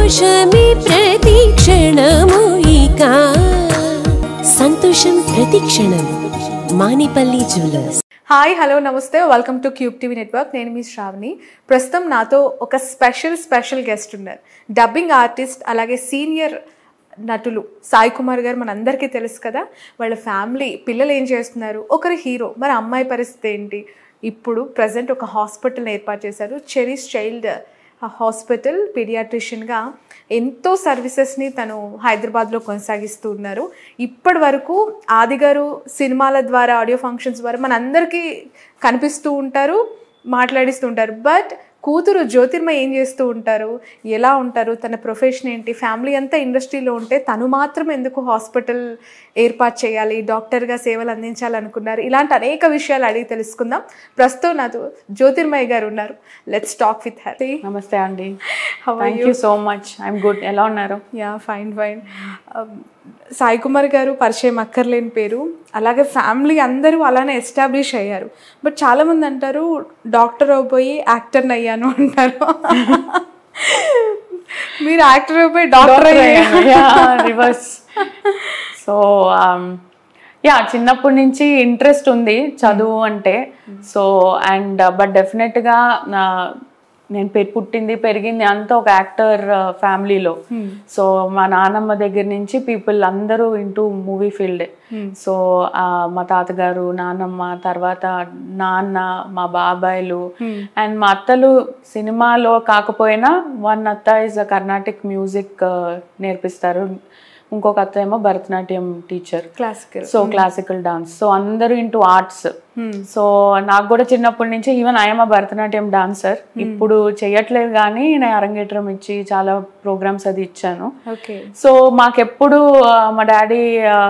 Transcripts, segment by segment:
సంతోషమే ప్రతి క్షణము ఇక సంతోషం ప్రతి క్షణం మానిపల్లి జ్యువెలర్స్. హాయ్ హలో నమస్తే, welcome to cube TV network. నేను మీ శ్రావణి. ప్రస్తుతం నాతో ఒక స్పెషల్ గెస్ట్ ఉన్నారు. డబ్బింగ్ ఆర్టిస్ట్ అలాగే సీనియర్ నటులు సాయి కుమార్ గారు. మనందరికీ తెలుసు కదా, వాళ్ళ ఫ్యామిలీ పిల్లలు ఏం చేస్తున్నారు, ఒకరు హీరో, మరి అమ్మాయి పరిస్థితి ఏంటి. ఇప్పుడు ప్రజెంట్ ఒక హాస్పిటల్ని ఏర్పాటు చేశారు, చెరీస్ చైల్డ్ హాస్పిటల్. పీడియాట్రిషియన్గా ఎంతో సర్వీసెస్ని తను హైదరాబాద్లో కొనసాగిస్తూ ఉన్నారు. ఇప్పటి వరకు ఆది గారు సినిమాల ద్వారా, ఆడియో ఫంక్షన్స్ ద్వారా మనందరికీ కనిపిస్తూ ఉంటారు, మాట్లాడిస్తూ ఉంటారు. బట్ కూతురు జ్యోతిర్మయి ఏం చేస్తూ ఉంటారు, ఎలా ఉంటారు, తన ప్రొఫెషన్ ఏంటి, ఫ్యామిలీ అంతా ఇండస్ట్రీలో ఉంటే తను మాత్రం ఎందుకు హాస్పిటల్ ఏర్పాటు చేయాలి, డాక్టర్గా సేవలు అందించాలనుకున్నారు, ఇలాంటి అనేక విషయాలు అడిగి తెలుసుకుందాం. ప్రస్తుతం నాతో జ్యోతిర్మయి గారు ఉన్నారు. Let's talk with her. నమస్తే అండి. Thank you so much. I'm good. ఎలా ఉన్నారు? Yeah, fine. సాయి కుమార్ గారు పరిచయం అక్కర్లేని పేరు. అలాగే ఫ్యామిలీ అందరూ అలానే ఎస్టాబ్లిష్ అయ్యారు. బట్ చాలామంది అంటారు డాక్టర్ అయిపోయి యాక్టర్ని అయ్యాను అంటారు. మీరు యాక్టర్ అయిపోయి డాక్టర్ అయ్యారు. రివర్స్. సో యా, చిన్నప్పటి నుంచి ఇంట్రెస్ట్ ఉంది చదువు అంటే. సో అండ్ బట్ డెఫినెట్గా నేను పుట్టింది పెరిగింది అంతా ఒక యాక్టర్ ఫ్యామిలీలో. సో మా నాన్నమ్మ దగ్గర నుంచి పీపుల్ అందరూ ఇంటూ మూవీ ఫీల్డే. సో మా తాతగారు, నాన్నమ్మ, తర్వాత నాన్న, మా బాబాయిలు అండ్ మా అత్తలు సినిమాలో కాకపోయినా వన్ అత్త ఇస్ కర్ణాటిక్ మ్యూజిక్ నేర్పిస్తారు, ఇంకొక అత్త ఏమో Bharatanatyam teacher, classical. So classical dance. So అందరూ ఇంటూ ఆర్ట్స్. సో నాకు కూడా చిన్నప్పటి నుంచి ఈవెన్ ఐఎమ్ భరతనాట్యం డాన్సర్. ఇప్పుడు చెయ్యట్లేదు కానీ నేను అరంగేట్రం ఇచ్చి చాలా ప్రోగ్రామ్స్ అది ఇచ్చాను. సో మాకెప్పుడు మా డాడీ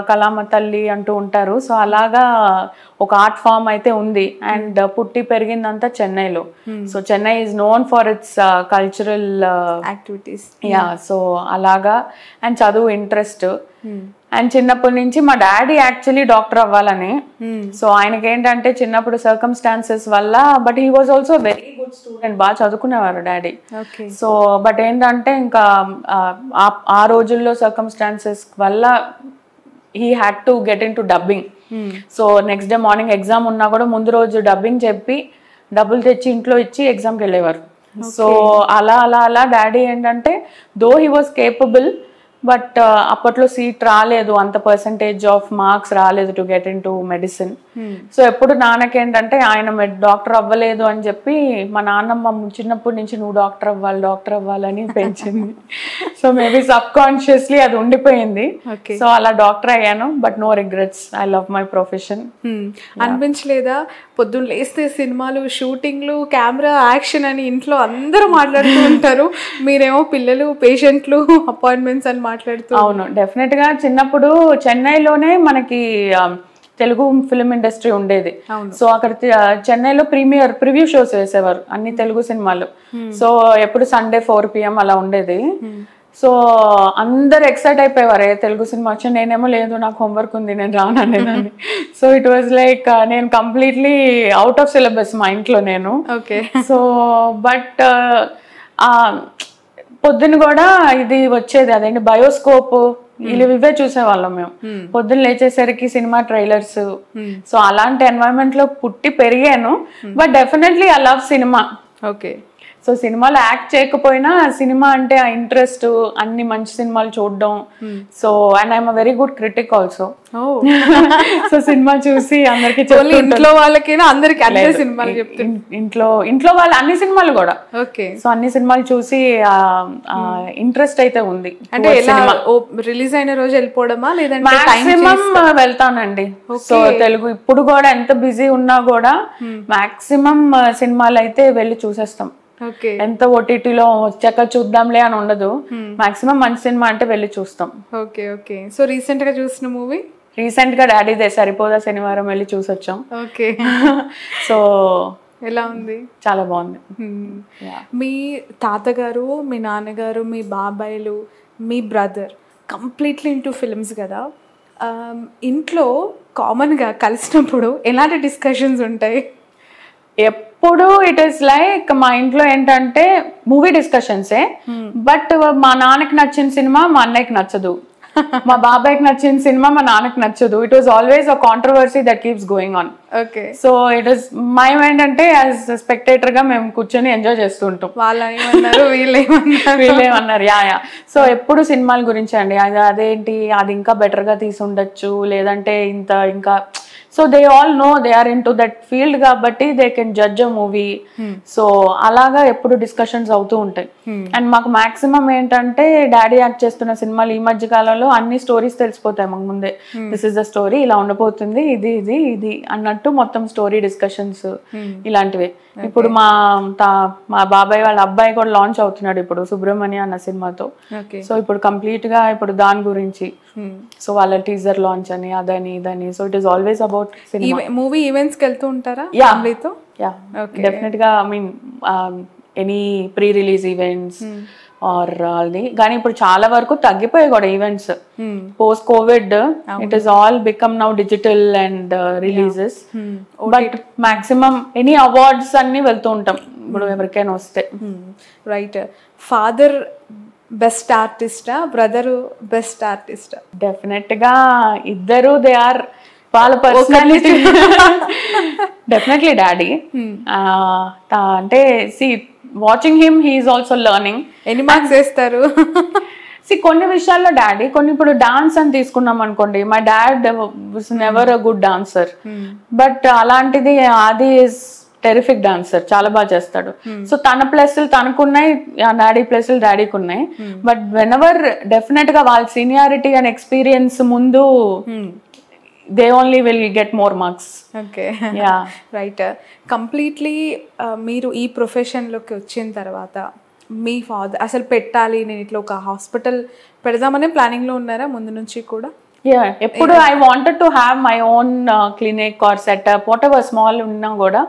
కళామ తల్లి అంటూ ఉంటారు. సో అలాగా ఒక ఆర్ట్ ఫామ్ అయితే ఉంది. అండ్ పుట్టి పెరిగిందంతా చెన్నైలో. So Chennai is known for it's cultural activities. Yeah, so అలాగా. అండ్ చదువు ఇంట్రెస్ట్. అండ్ చిన్నప్పటి నుంచి మా డాడీ యాక్చువల్లీ డాక్టర్ అవ్వాలని. సో ఆయనకి ఏంటంటే చిన్నప్పుడు సర్కమ్స్టాన్సెస్ వల్ల, but he was also very good student, బాగా చదువుకునేవారు డాడీ. సో బట్ ఏంటంటే ఇంకా ఆ రోజుల్లో సర్కమ్స్టాన్సెస్ వల్ల he had to get in to dubbing. So next day morning exam ఉన్నా కూడా ముందు రోజు డబ్బింగ్ చెప్పి డబ్బులు తెచ్చి ఇంట్లో ఇచ్చి ఎగ్జామ్కి వెళ్ళేవారు. సో అలా అలా అలా డాడీ ఏంటంటే though he was capable, but అప్పట్లో సీట్ రాలేదు, అంత పర్సంటేజ్ ఆఫ్ మార్క్స్ రాలేదు to get in to medicine. So ఎప్పుడు నాన్నకేంటంటే ఆయన డాక్టర్ అవ్వలేదు అని చెప్పి మా నాన్నమ్మ చిన్నప్పటి నుంచి నువ్వు డాక్టర్ అవ్వాలని పెంచింది. సో మేబీ సబ్ కాన్షియస్లీ అది ఉండిపోయింది. సో అలా డాక్టర్ అయ్యాను, but no regrets. I love my profession. అనిపించలేదా పొద్దున్న లేస్తే సినిమాలు, షూటింగ్లు, కెమెరా, యాక్షన్ అని ఇంట్లో అందరూ మాట్లాడుతూ ఉంటారు, మీరేమో పిల్లలు, పేషెంట్లు, అపాయింట్మెంట్స్ అని మాట్లాడుతూ? అవును, డెఫినెట్ గా. చిన్నప్పుడు చెన్నైలోనే మనకి తెలుగు ఫిల్మ్ ఇండస్ట్రీ ఉండేది. సో అక్కడ చెన్నైలో ప్రివ్యూ షోస్ వేసేవారు అన్ని తెలుగు సినిమాలు. సో ఎప్పుడు సండే 4 PM అలా ఉండేది. సో అందరు ఎక్సైట్ అయిపోయేవారు తెలుగు సినిమా వచ్చి. నేనేమో లేదు, నాకు హోంవర్క్ ఉంది, నేను రాను అనేదాన్ని. సో ఇట్ వాజ్ లైక్ నేను కంప్లీట్లీ అవుట్ ఆఫ్ సిలబస్ మా ఇంట్లో నేను. సో బట్ పొద్దున్న కూడా ఇది వచ్చేది, అదేంటి బయోస్కోప్, ఇవే చూసేవాళ్ళం మేము. పొద్దున్న లేచేసరికి సినిమా ట్రైలర్స్. సో అలాంటి ఎన్వైరన్మెంట్ లో పుట్టి పెరిగాను. But definitely I love cinema. So సినిమాలో యాక్ట్ చేయకపోయినా సినిమా అంటే ఆ ఇంట్రెస్ట్, అన్ని మంచి సినిమాలు చూడడం. So and I'm very good critic also. So cinema చూసి అందరికి ఇంట్లో వాళ్ళకైనా అందరికి అన్ని సినిమాలు ఇంట్లో వాళ్ళ అన్ని సినిమాలు కూడా. సో అన్ని సినిమాలు చూసి ఇంట్రెస్ట్ అయితే ఉంది. అంటే రిలీజ్ అయిన రోజు వెళ్ళిపోవడమా లేదంటే మాక్సిమం వెళ్తానండి. సో తెలుగు ఇప్పుడు కూడా ఎంత బిజీ ఉన్నా కూడా మాక్సిమం సినిమాలు అయితే వెళ్ళి చూసేస్తాం. ఎంత ఓటీటీలో వచ్చాక చూద్దాంలే అని ఉండదు. మాక్సిమం మంచి సినిమా అంటే వెళ్ళి చూస్తాం. సో రీసెంట్ గా చూసిన మూవీ? రీసెంట్ గా డాడీదే సరిపోదా శనివారం వెళ్ళి చూసొచ్చాం. సో ఎలా ఉంది? చాలా బాగుంది. మీ తాతగారు, మీ నాన్నగారు, మీ బాబాయిలు, మీ బ్రదర్ కంప్లీట్లీ ఇంటూ ఫిల్మ్స్ కదా. ఇంట్లో కామన్గా కలిసినప్పుడు ఎలాంటి డిస్కషన్స్ ఉంటాయి? ఇప్పుడు ఇట్ ఈస్ లైక్ మా ఇంట్లో ఏంటంటే మూవీ డిస్కషన్సే, బట్ మా నాన్నకి నచ్చిన సినిమా మా అన్నయ్యకి నచ్చదు, మా బాబాయ్కి నచ్చిన సినిమా మా నాన్నకి నచ్చదు. It was always a controversy that keeps going on. Okay. So it is my mind అంటే యాజ్ స్పెక్టేటర్ గా మేము కూర్చొని ఎంజాయ్ చేస్తుంటాం. వాళ్ళేమన్నారు వీళ్ళేమన్నారు యా. సో ఎప్పుడు సినిమాల గురించి అండి, అదేంటి అది ఇంకా బెటర్ గా తీసి ఉండొచ్చు, లేదంటే ఇంత ఇంకా. So they all know they are in to that field కాబట్టి they can judge a movie. So అలాగా ఎప్పుడు డిస్కషన్స్ అవుతూ ఉంటాయి. అండ్ మాకు మాక్సిమం ఏంటంటే డాడీ యాక్ట్ చేస్తున్న సినిమాలు ఈ మధ్య కాలంలో అన్ని స్టోరీస్ తెలిసిపోతాయి మాకు ముందే. దిస్ ఇస్ ద స్టోరీ, ఇలా ఉండబోతుంది, ఇది ఇది ఇది అన్నట్టు మొత్తం స్టోరీ డిస్కషన్స్ ఇలాంటివి. ఇప్పుడు మా బాబాయ్ వాళ్ళ అబ్బాయి కూడా లాంచ్ అవుతున్నాడు ఇప్పుడు సుబ్రహ్మణ్య అన్న సినిమాతో. సో ఇప్పుడు కంప్లీట్ గా ఇప్పుడు దాని గురించి. సో వాళ్ళ టీజర్ లాంచ్ అని అదని ఇదని. So it is always about movie events కి వెళ్తూ ఉంటారా? యా డెఫినెట్ గా. I mean any pre release events or అది. కానీ ఇప్పుడు చాలా వరకు తగ్గిపోయాయి కూడా events post covid. It is all become now digital and releases. But maximum any awards అన్ని వెళ్తూ ఉంటాం ఇప్పుడు ఎవరికైనా వస్తే. రైట్. ఫాదర్ బెస్ట్ ఆర్టిస్టా, బ్రదరు బెస్ట్ ఆర్టిస్టా? డెఫినెట్ గా ఇద్దరు దే ఆర్ వాళ్ళ పర్సనాలిటీ. Definitely daddy. అంటే C watching him he is also learning. ఎన్ని మార్క్స్ వేస్తారు? కొన్ని విషయాల్లో డాడీ, కొన్ని ఇప్పుడు డాన్స్ అని తీసుకున్నాం అనుకోండి, my dad was never a good dancer, but అలాంటిది ఆది ఇస్ టెరిఫిక్ డాన్సర్, చాలా బాగా చేస్తాడు. సో తన ప్లస్లు తనకున్నాయి, డాడీ ప్లస్లు డాడీకి ఉన్నాయి. బట్ వెన్ ఎవర్ డెఫినెట్ గా వాళ్ళ సీనియారిటీ అండ్ ఎక్స్పీరియన్స్ ముందు they only will get more marks. Okay. Yeah. Right. Completely మీరు ఈ ప్రొఫెషన్లోకి వచ్చిన తర్వాత మీ ఫాదర్ అసలు పెట్టాలి, నేను ఇట్లా ఒక హాస్పిటల్ పెడదామనే ప్లానింగ్లో ఉన్నారా ముందు నుంచి కూడా? Yeah, ఎప్పుడు I wanted to have my own clinic or setup, whatever small ఉన్నా కూడా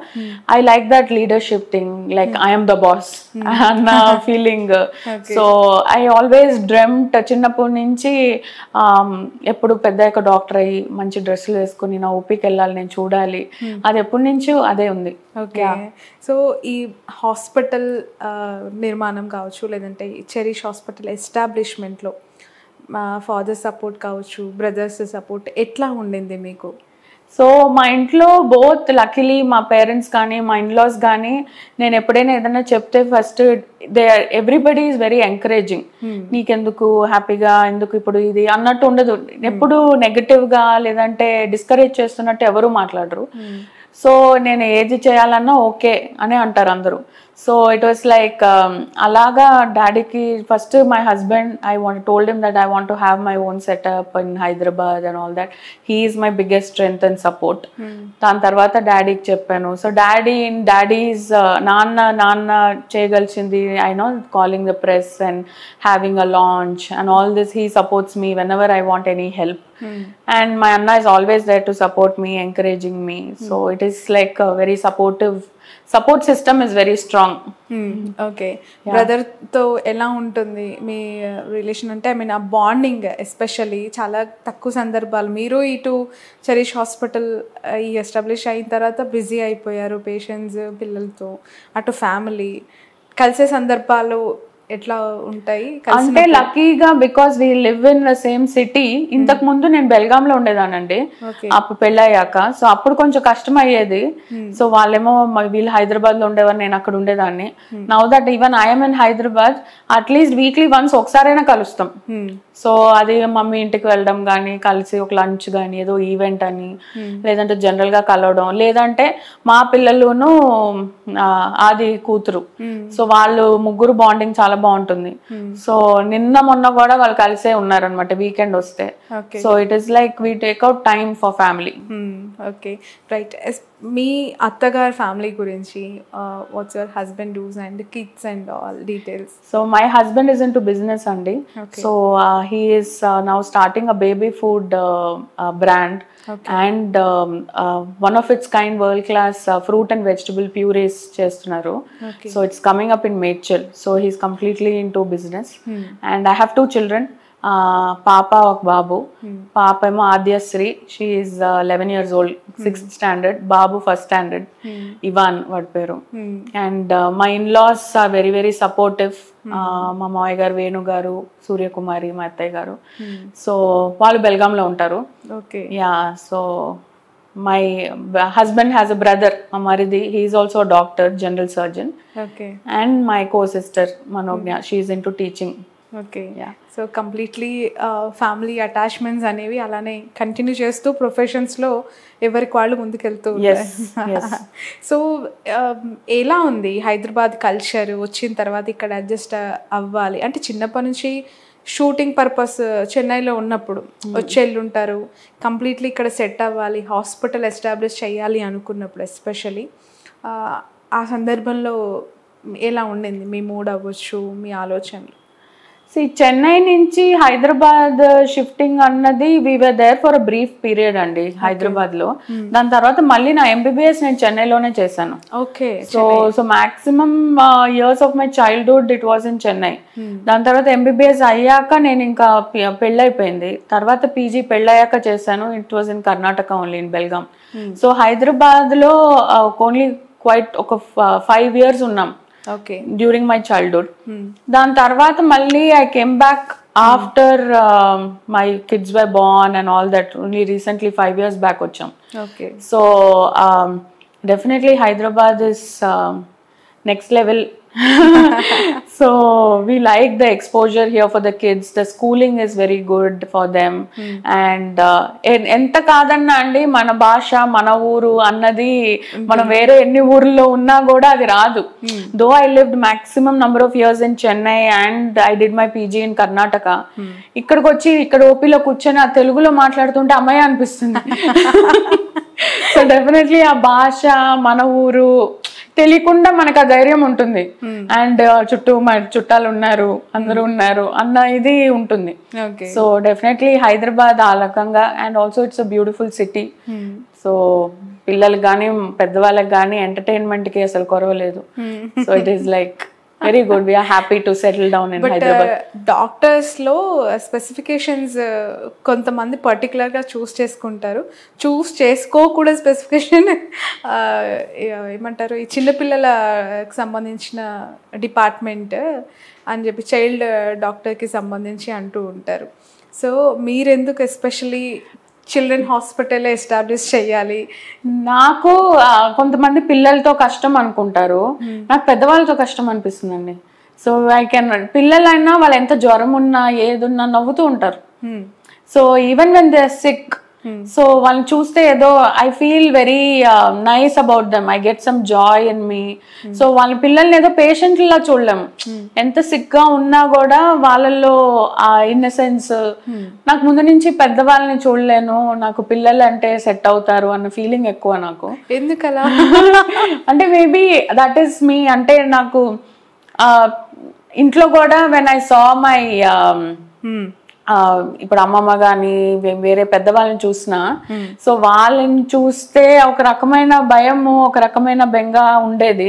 I like that leadership thing, like I am the boss అన్న feeling. So I always dreamt చిన్నప్పటి నుంచి ఎప్పుడు పెద్ద డాక్టర్ అయ్యి మంచి డ్రెస్సులు వేసుకుని నా ఊపికి వెళ్ళాలి, నేను చూడాలి, అది ఎప్పటి నుంచి అదే ఉంది. ఓకే. సో ఈ హాస్పిటల్ నిర్మాణం కావచ్చు, లేదంటే చెరిష్ హాస్పిటల్ ఎస్టాబ్లిష్మెంట్లో మా ఫాదర్ సపోర్ట్ కావచ్చు, బ్రదర్స్ సపోర్ట్ ఎట్లా ఉండింది మీకు? సో మా ఇంట్లో బోత్ లక్కీలీ మా పేరెంట్స్ కానీ మా ఇన్లాస్ కానీ నేను ఎప్పుడైనా ఏదైనా చెప్తే first everybody is very encouraging. నీకెందుకు, హ్యాపీగా ఎందుకు ఇప్పుడు ఇది అన్నట్టు ఉండదు. ఎప్పుడు నెగటివ్గా లేదంటే డిస్కరేజ్ చేస్తున్నట్టు ఎవరు మాట్లాడరు. సో నేను ఏది చేయాలన్నా ఓకే అని అంటారు అందరూ. సో ఇట్ వాస్ లైక్ అలాగా డాడీకి first my husband told him that I want to have my own setup in Hyderabad and all that. He is my biggest strength and support. దాని తర్వాత డాడీకి చెప్పాను. సో డాడీస్ నాన్న చేయగలిసింది, I know calling the press and having a launch and all this, he supports me whenever I want any help. And my Anna is always there to support me, encouraging me. So it is like a very support system is very strong. Okay. Brother తో ఎలా ఉంటుంది మీ relation? అంటే I mean ఆ bonding especially చాలా తక్కువ సందర్భాలు, మీరు ఇటు చెరిష్ హాస్పిటల్ ఈ ఎస్టాబ్లిష్ అయిన తర్వాత బిజీ అయిపోయారు పేషెంట్స్ పిల్లలతో, అటు ఫ్యామిలీ కలిసే సందర్భాలు ఎట్లా ఉంటాయి? అంటే లక్కీగా because we live in the same city. ఇంతకు ముందు నేను బెల్గాంలో ఉండేదానండి అప్పుడు పెళ్ళయ్యాక. సో అప్పుడు కొంచెం కష్టం అయ్యేది. సో వాళ్ళేమో వీళ్ళు హైదరాబాద్ లో ఉండేవారు, నేను అక్కడ ఉండేదాన్ని. Now that even I'm in Hyderabad, at least weekly once ఒకసారైనా కలుస్తాం. సో అది మమ్మీ ఇంటికి వెళ్ళడం కానీ, కలిసి ఒక లంచ్ కానీ, ఏదో ఈవెంట్ అని, లేదంటే జనరల్ గా కలవడం, లేదంటే మా పిల్లలును ఆది కూతురు, సో వాళ్ళు ముగ్గురు బాండింగ్ చాలా బాగుంటుంది. సో నిన్న మొన్న కూడా వాళ్ళు కలిసే ఉన్నారనమాట వీకెండ్ వస్తే. So it is like we take out time for family. Okay. Right. మీ అత్తగారి ఫ్యామిలీ గురించి, what's your husband does and kids and all details? So my husband is into business అండి. So he is now starting a baby food brand. And one of its kind world class fruit and vegetable purees chestunaru. So it's coming up in Medchal. So he's completely into business. And I have 2 children. పాప ఒక బాబు. పాప ఏమో Adyasri, she is 11 years old, 6th standard. బాబు 1st standard, Ivan వాడి పేరు. And my in-laws are very very supportive. మా మావయ్య గారు వేణు గారు, సూర్యకుమారి మా అత్తయ్య గారు. సో వాళ్ళు బెల్గాంలో ఉంటారు. Yeah, so my husband has a brother, Amaridi. He is also a doctor, general surgeon. And my co-sister Manognya, she is into teaching. Yeah, so completely family attachments అనేవి అలానే కంటిన్యూ చేస్తూ ప్రొఫెషన్స్ లో ఎవరికి వాళ్ళు ముందుకెళ్తూ so ఎలా ఉంది Hyderabad culture? వచ్చిన తర్వాత ఇక్కడ అడ్జస్ట్ అవ్వాలి అంటే చిన్నప్పటి నుంచి షూటింగ్ పర్పస్ చెన్నైలో ఉన్నప్పుడు వచ్చేళ్ళు ఉంటారు, కంప్లీట్లీ ఇక్కడ సెట్ అవ్వాలి, హాస్పిటల్ ఎస్టాబ్లిష్ చేయాలి అనుకున్నప్పుడు ఎస్పెషలీ ఆ సందర్భంలో ఎలా ఉండింది మీ మూడ్ అవ్వచ్చు, మీ ఆలోచనలు? చెన్నై నుంచి హైదరాబాద్ షిఫ్టింగ్ అన్నది we were there for a brief period అండి హైదరాబాద్ లో. దాని తర్వాత మళ్ళీ నా ఎంబీబీఎస్ నేను చెన్నైలోనే చేశాను. So maximum years of my childhood it was in Chennai. దాని తర్వాత ఎంబీబీఎస్ అయ్యాక నేను ఇంకా పెళ్ళైపోయింది. తర్వాత పీజీ పెళ్ళయ్యాక చేశాను. It was in Karnataka only, in Belgaum. So Hyderabad లో ఓన్లీ క్వైట్ ఒక 5 years ఉన్నాం డ్యూరింగ్ మై చైల్డ్హుడ్. దాని తర్వాత మళ్ళీ I came back after my kids were born and all that. Only recently 5 years back వచ్చాం. So definitely Hyderabad is next level. So we like the exposure here for the kids. The schooling is very good for them. And enta kadanna andi mana bhasha mana ఊరు అన్నది మనం వేరే ఎన్ని ఊర్లో ఉన్నా కూడా అది రాదు. Though I lived maximum number of years in Chennai and I did my PG in Karnataka, ఇక్కడికి వచ్చి ఇక్కడ ఓపీలో కూర్చొని ఆ తెలుగులో మాట్లాడుతుంటే అమ్మాయి అనిపిస్తుంది. సో డెఫినెట్లీ ఆ భాష మన ఊరు తెలియకుండా మనకు ఆ ధైర్యం ఉంటుంది. అండ్ చుట్టూ మన చుట్టాలు ఉన్నారు, అందరూ ఉన్నారు అన్న ఇది ఉంటుంది. సో డెఫినెట్లీ హైదరాబాద్ ఆ రకంగా. And also it's a beautiful city. So పిల్లలకు కానీ పెద్దవాళ్ళకి కానీ ఎంటర్టైన్మెంట్ కి అసలు కొరవలేదు. So it is like very good. We are happy to settle down in Hyderabad. Doctors లో స్పెసిఫికేషన్స్ కొంతమంది పర్టికులర్ గా చూస్ చేసుకుంటారు, చూస్ చేసుకోకూడదు స్పెసిఫికేషన్ ఏమంటారు, ఈ చిన్నపిల్లలకు సంబంధించిన డిపార్ట్మెంట్ అని చెప్పి చైల్డ్ డాక్టర్కి సంబంధించి అంటూ ఉంటారు. సో మీరెందుకు ఎస్పెషలీ చిల్డ్రన్ హాస్పిటల్ ఎస్టాబ్లిష్ చేయాలి? నాకు కొంతమంది పిల్లలతో కష్టం అనుకుంటారు, నాకు పెద్దవాళ్ళతో కష్టం అనిపిస్తుందండి. సో ఐ కెన్ పిల్లలైనా వాళ్ళు ఎంత జ్వరం ఉన్నా ఏదున్నా నవ్వుతూ ఉంటారు. So even when they are sick, so వాళ్ళని చూస్తే ఏదో I feel very nice about them. I get some joy in me. So వాళ్ళ పిల్లల్ని ఏదో పేషెంట్లా చూడలేము. ఎంత సిక్ గా ఉన్నా కూడా వాళ్ళల్లో ఆ ఇన్నసెన్స్. నాకు ముందు నుంచి పెద్దవాళ్ళని చూడలేను, నాకు పిల్లలు అంటే సెట్ అవుతారు అన్న ఫీలింగ్ ఎక్కువ నాకు. ఎందుకలా అంటే మేబీ దట్ ఈస్ మీ. అంటే నాకు ఇంట్లో కూడా వెన్ ఐ సా మై ఇప్పుడు అమ్మమ్మ గాని వేరే పెద్దవాళ్ళని చూసినా, సో వాళ్ళని చూస్తే ఒక రకమైన భయము, ఒక రకమైన బెంగ ఉండేది.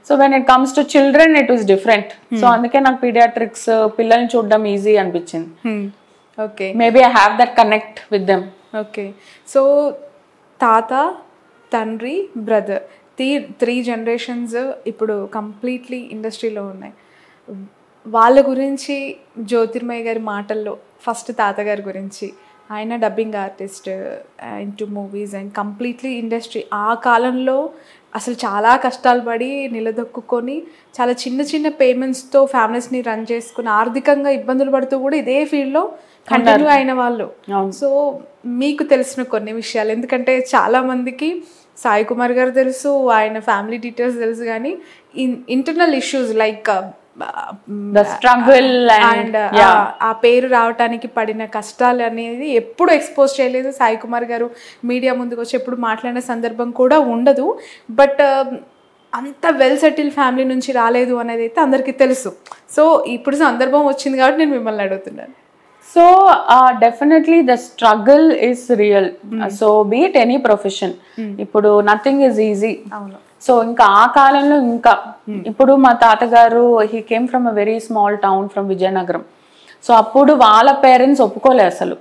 So when it comes to children it was different. So అందుకే నాకు పీడియాట్రిక్స్ పిల్లల్ని చూడడం ఈజీ అనిపించింది. Okay, maybe I have that connect with them. Okay, so తాత, తండ్రి, బ్రదర్, 3 generations ఇప్పుడు కంప్లీట్లీ ఇండస్ట్రీలో ఉన్నాయి. వాళ్ళ గురించి జ్యోతిర్మయ్య గారి మాటల్లో ఫస్ట్ తాతగారి గురించి, ఆయన dubbing artist into movies and completely industry. ఆ కాలంలో అసలు చాలా కష్టాలు పడి నిలదొక్కుని చాలా చిన్న చిన్న పేమెంట్స్తో ఫ్యామిలీస్ని రన్ చేసుకుని ఆర్థికంగా ఇబ్బందులు పడుతూ కూడా ఇదే ఫీల్డ్లో కంటిన్యూ అయిన వాళ్ళు. సో మీకు తెలిసిన కొన్ని విషయాలు, ఎందుకంటే చాలామందికి సాయి కుమార్ గారు తెలుసు, ఆయన ఫ్యామిలీ డీటెయిల్స్ తెలుసు, కానీ internal issues like struggle and ఆ పేరు రావటానికి పడిన కష్టాలు అనేది ఎప్పుడు ఎక్స్పోజ్ చేయలేదు సాయి కుమార్ గారు. మీడియా ముందుకు వచ్చి ఎప్పుడు మాట్లాడిన సందర్భం కూడా ఉండదు. బట్ అంత వెల్ సెటిల్ ఫ్యామిలీ నుంచి రాలేదు అనేది అయితే అందరికీ తెలుసు. సో ఇప్పుడు సందర్భం వచ్చింది కాబట్టి నేను మిమ్మల్ని అడుగుతున్నాను. So definitely the struggle is real. So be it any profession, ఇప్పుడు నథింగ్ ఈజ్ ఈజీ. అవును. సో ఇంకా ఆ కాలంలో ఇంకా ఇప్పుడు మా తాతగారు he came from a very small town from Vizianagaram. So అప్పుడు వాళ్ళ పేరెంట్స్ ఒప్పుకోలే అసలు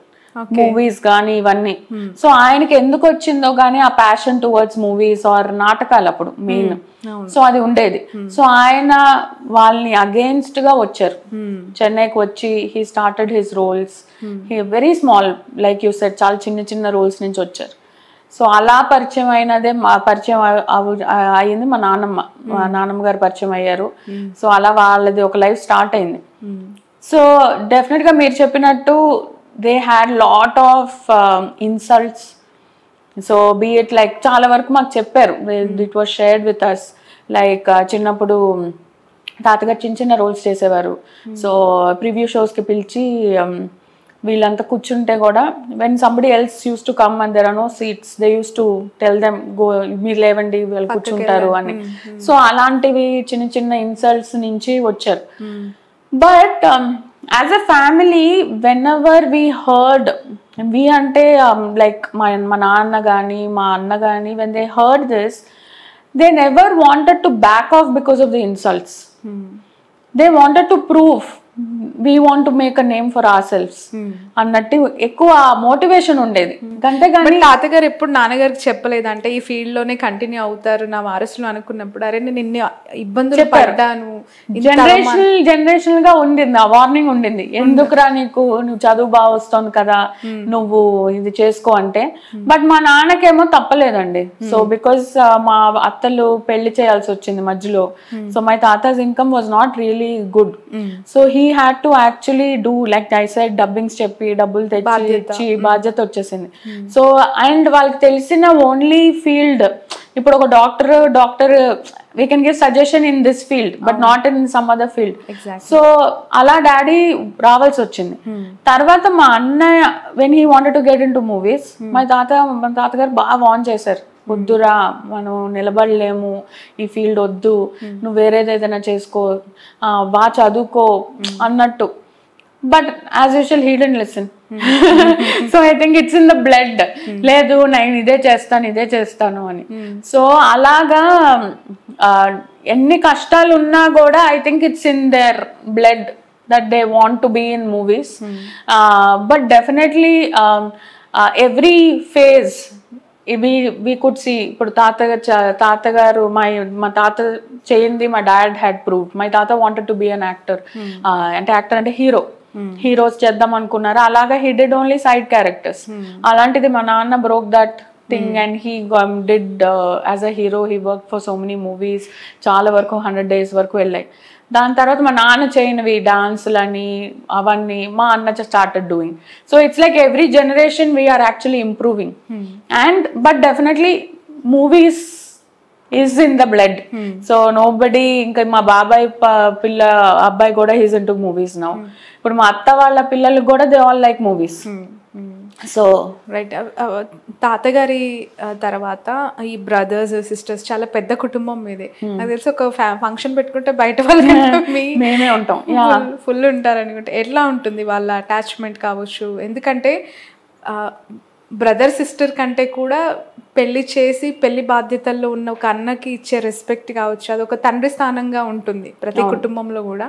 మూవీస్ కానీ ఇవన్నీ. సో ఆయనకి ఎందుకు వచ్చిందో కానీ ఆ ప్యాషన్ టువర్డ్స్ మూవీస్ ఆర్ నాటకాలు అప్పుడు మెయిన్. సో అది ఉండేది. సో ఆయన వాళ్ళని అగేన్స్ట్ గా వచ్చారు. చెన్నైకి వచ్చి he started his roles, very small like you said, చాలా చిన్న చిన్న రోల్స్ నుంచి వచ్చారు. సో అలా పరిచయం అయినదే పరిచయం అయ్యింది మా నాన్నమ్మ గారు పరిచయం అయ్యారు. సో అలా వాళ్ళది ఒక లైఫ్ స్టార్ట్ అయింది. సో డెఫినెట్ గా మీరు చెప్పినట్టు they had lot of insults. So be it like చాలా వరకు మాకు చెప్పారు, it was shared with us, like చిన్నప్పుడు తాతగారు చిన్న చిన్న రోల్స్ చేసేవారు. సో ప్రివ్యూ షోస్కి పిలిచి వీళ్ళంతా కూర్చుంటే కూడా when somebody else used to come and there are no seats, they used to tell them go, మీరు లేవండి వీళ్ళు కూర్చుంటారు అని. సో అలాంటివి చిన్న చిన్న ఇన్సల్ట్స్ నుంచి వచ్చారు. But as a family, whenever we heard, we ante like my naanna gaani ma anna gaani, when they heard this, they never wanted to back off because of the insults. They wanted to prove we want to make a name for ourselves అన్నట్టు ఎక్కువ motivation ఉండేది. అంతేగాని తాతగారు ఎప్పుడు నాన్నగారికి చెప్పలేదంటే ఈ field లోనే continue అవుతారు నా వారసులు అనుకున్నప్పుడు, అరే నేను ఇన్ని ఇబ్బందులు పడ్డాను, జనరేషనల్ గా ఉండింది ఆ వార్నింగ్ ఉండింది, ఎందుకురా నువ్వు చదువు బాగా వస్తుంది కదా నువ్వు ఇది చేసుకో అంటే. బట్ మా నాన్నకేమో తప్పలేదండి. సో బికాస్ మా అత్తలు పెళ్లి చేయాల్సి వచ్చింది మధ్యలో. సో మై తాతాస్ income was not really good. So he had to actually do, like I said, dubbings చెప్పి డబ్బులు తెచ్చి ఇచ్చి బాధ్యత వచ్చేసింది. సో అండ్ వాళ్ళకి తెలిసిన ఓన్లీ ఫీల్డ్ ఇప్పుడు ఒక doctor we can give suggestion in this field but not in some other field. So అలా డాడీ రావాల్సి వచ్చింది. తర్వాత మా అన్నయ్య when he wanted to get into movies, మా తాతగారు బాగా వార్న్ చేశారు, వద్దురా మనం నిలబడలేము ఈ ఫీల్డ్ వద్దు, నువ్వు వేరేది ఏదైనా చేసుకో, బాగా చదువుకో అన్నట్టు. But as usual he didn't listen. So I think it's in the blood, లేదు నేను ఇదే చేస్తాను అని. సో అలాగా ఎన్ని కష్టాలు ఉన్నా కూడా I think it's in there blood that they want to be in movies. But definitely every phase we could see. ఇప్పుడు తాతగారు మా తాత చేయింది మా డాడ్ హ్యాడ్ ప్రూవ్డ్. మై తాత wanted to be an actor. అంటే యాక్టర్ అంటే హీరోస్ చేద్దాం అనుకున్నారు. అలాగా he did only side characters. అలాంటిది మా నాన్న broke that thing and he did as a hero, he worked for so many movies, చాలా వరకు 100 days వరకు వెళ్ళాయి. దాని తర్వాత మా నాన్న చేయనివి డాన్సులని అవన్నీ మా అన్న started doing. So it's like every generation we're actually improving. And but definitely movies is in the blood. So nobody, ఇంకా మా బాబాయ్ అబ్బాయి కూడా హీస్ ఇంటూ మూవీస్ నౌ. ఇప్పుడు మా అత్త వాళ్ళ పిల్లలకు కూడా they all like movies. So right. తాతగారి తర్వాత ఈ బ్రదర్స్ సిస్టర్స్ చాలా పెద్ద కుటుంబం మీదే. నాకు తెలిసి ఒక ఫంక్షన్ పెట్టుకుంటే బయట వాళ్ళకంటే మేమే ఉంటాం, ఫుల్ ఉంటారు అనుకుంటే. ఎట్లా ఉంటుంది వాళ్ళ అటాచ్మెంట్ కావచ్చు? ఎందుకంటే బ్రదర్ సిస్టర్ కంటే కూడా పెళ్లి చేసి పెళ్లి బాధ్యతల్లో ఉన్న ఒక అన్నకి ఇచ్చే రెస్పెక్ట్ కావచ్చు, అది ఒక తండ్రి స్థానంగా ఉంటుంది ప్రతి కుటుంబంలో కూడా.